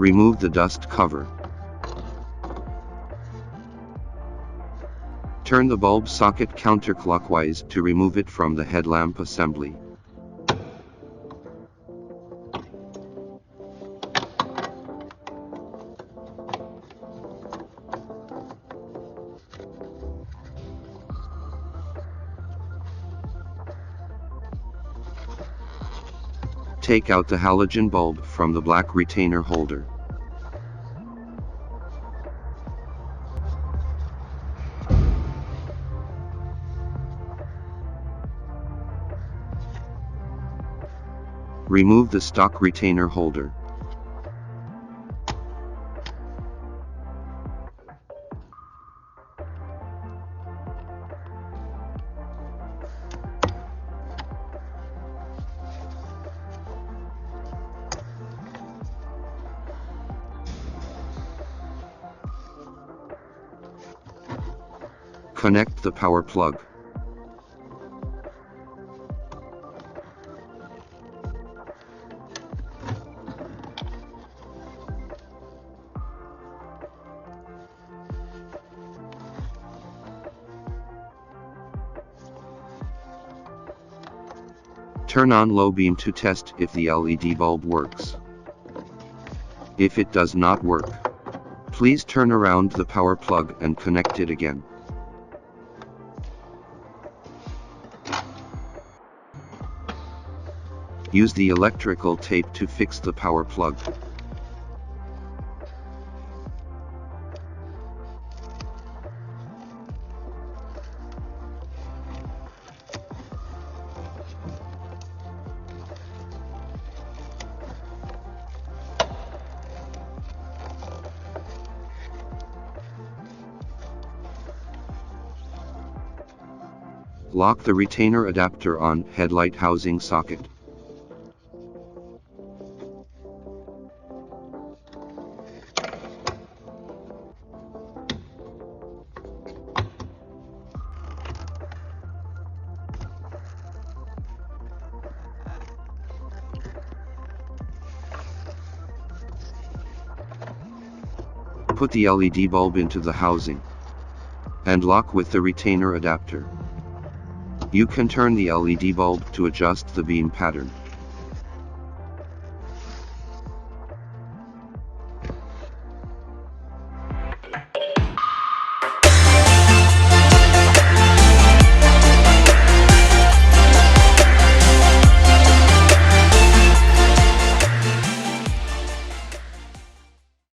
Remove the dust cover. Turn the bulb socket counterclockwise to remove it from the headlamp assembly. Take out the halogen bulb from the black retainer holder. Remove the stock retainer holder. Connect the power plug. Turn on low beam to test if the LED bulb works. If it does not work, please turn around the power plug and connect it again. Use the electrical tape to fix the power plug. Lock the retainer adapter on headlight housing socket. Put the LED bulb into the housing and lock with the retainer adapter. You can turn the LED bulb to adjust the beam pattern.